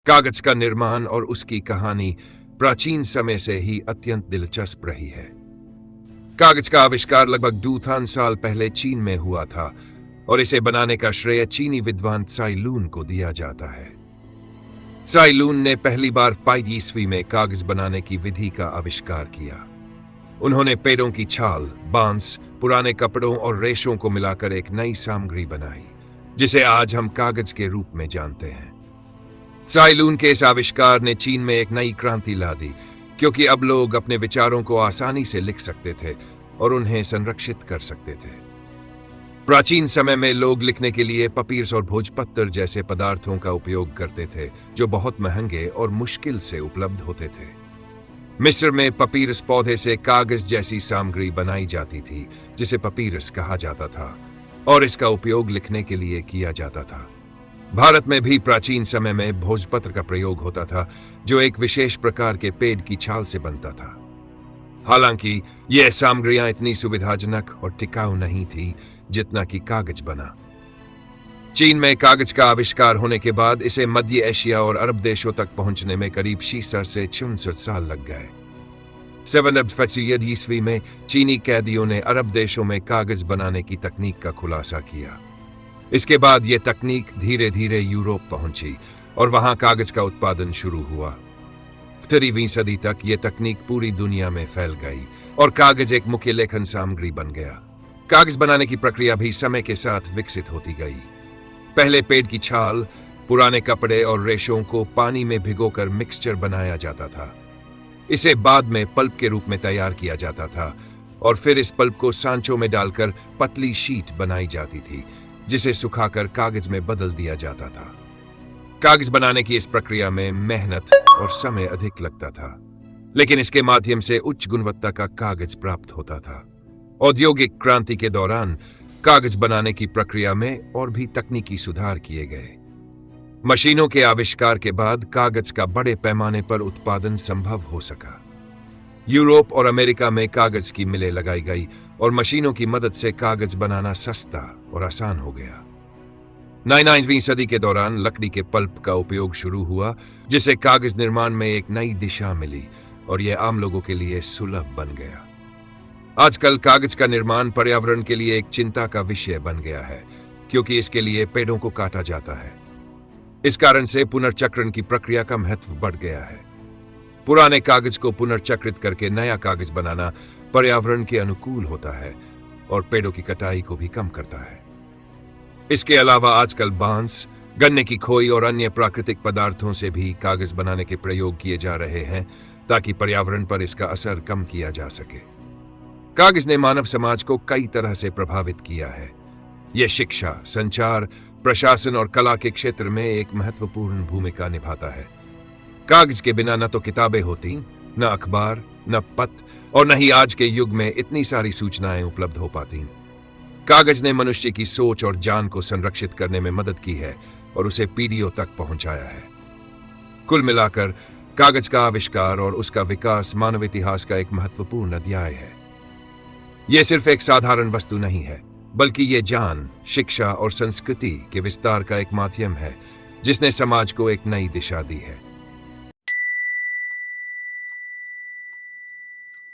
कागज का निर्माण और उसकी कहानी प्राचीन समय से ही अत्यंत दिलचस्प रही है। कागज का आविष्कार लगभग 2000 साल पहले चीन में हुआ था और इसे बनाने का श्रेय चीनी विद्वान त्साई लुन को दिया जाता है। त्साई लुन ने पहली बार 5 ईस्वी में कागज बनाने की विधि का आविष्कार किया। उन्होंने पेड़ों की छाल, बांस, पुराने कपड़ों और रेशों को मिलाकर एक नई सामग्री बनाई, जिसे आज हम कागज के रूप में जानते हैं। त्साई लुन के इस आविष्कार ने चीन में एक नई क्रांति ला दी, क्योंकि अब लोग अपने विचारों को आसानी से लिख सकते थे और उन्हें संरक्षित कर सकते थे। प्राचीन समय में लोग लिखने के लिए पपीरस और भोजपत्र जैसे पदार्थों का उपयोग करते थे, जो बहुत महंगे और मुश्किल से उपलब्ध होते थे। मिस्र में पपीरस पौधे से कागज जैसी सामग्री बनाई जाती थी, जिसे पपीरस कहा जाता था, और इसका उपयोग लिखने के लिए किया जाता था। भारत में भी प्राचीन समय में भोजपत्र का प्रयोग होता था, जो एक विशेष प्रकार के पेड़ की छाल से बनता था। हालांकि यह सामग्रियां इतनी सुविधाजनक और टिकाऊ नहीं थी जितना कि कागज बना। चीन में कागज का आविष्कार होने के बाद इसे मध्य एशिया और अरब देशों तक पहुंचने में करीब 66 से 64 साल लग गए। 7 ईस्वी में चीनी कैदियों ने अरब देशों में कागज बनाने की तकनीक का खुलासा किया। इसके बाद यह तकनीक धीरे धीरे यूरोप पहुंची और वहां कागज का उत्पादन शुरू हुआ। 18वीं सदी तक यह तकनीक पूरी दुनिया में फैल गई और कागज एक मुख्य लेखन सामग्री बन गया। कागज बनाने की प्रक्रिया भी समय के साथ विकसित होती गई। पहले पेड़ की छाल, पुराने कपड़े और रेशों को पानी में भिगोकर मिक्सचर बनाया जाता था। इसे बाद में पल्प के रूप में तैयार किया जाता था और फिर इस पल्प को सांचों में डालकर पतली शीट बनाई जाती थी, जिसे सुखाकर कागज में बदल दिया जाता था। कागज बनाने की इस प्रक्रिया में मेहनत और समय अधिक लगता था, लेकिन इसके माध्यम से उच्च गुणवत्ता का कागज प्राप्त होता था। औद्योगिक क्रांति के दौरान कागज बनाने की प्रक्रिया में और भी तकनीकी सुधार किए गए। मशीनों के आविष्कार के बाद कागज का बड़े पैमाने पर उत्पादन संभव हो सका। यूरोप और अमेरिका में कागज की मिलें लगाई गई और मशीनों की मदद से कागज बनाना सस्ता और आसान हो गया। 9वीं सदी के दौरान लकड़ी के पल्प का उपयोग शुरू हुआ, जिससे कागज निर्माण में एक नई दिशा मिली और यह आम लोगों के लिए सुलभ बन गया। आजकल कागज का निर्माण पर्यावरण के लिए एक चिंता का विषय बन गया है, क्योंकि इसके लिए पेड़ों को काटा जाता है। इस कारण से पुनर्चक्रण की प्रक्रिया का महत्व बढ़ गया है। पुराने कागज को पुनर्चक्रित करके नया कागज बनाना पर्यावरण के अनुकूल होता है और पेड़ों की कटाई को भी कम करता है। इसके अलावा आजकल बांस, गन्ने की खोई और अन्य प्राकृतिक पदार्थों से भी कागज बनाने के प्रयोग किए जा रहे हैं, ताकि पर्यावरण पर इसका असर कम किया जा सके। कागज ने मानव समाज को कई तरह से प्रभावित किया है। यह शिक्षा, संचार, प्रशासन और कला के क्षेत्र में एक महत्वपूर्ण भूमिका निभाता है। कागज के बिना न तो किताबें होती, न अखबार, न पत्र और न ही आज के युग में इतनी सारी सूचनाएं उपलब्ध हो पाती। कागज ने मनुष्य की सोच और जान को संरक्षित करने में मदद की है और उसे पीढ़ियों तक पहुंचाया है। कुल मिलाकर कागज का आविष्कार और उसका विकास मानव इतिहास का एक महत्वपूर्ण अध्याय है। यह सिर्फ एक साधारण वस्तु नहीं है, बल्कि यह ज्ञान, शिक्षा और संस्कृति के विस्तार का एक माध्यम है, जिसने समाज को एक नई दिशा दी है।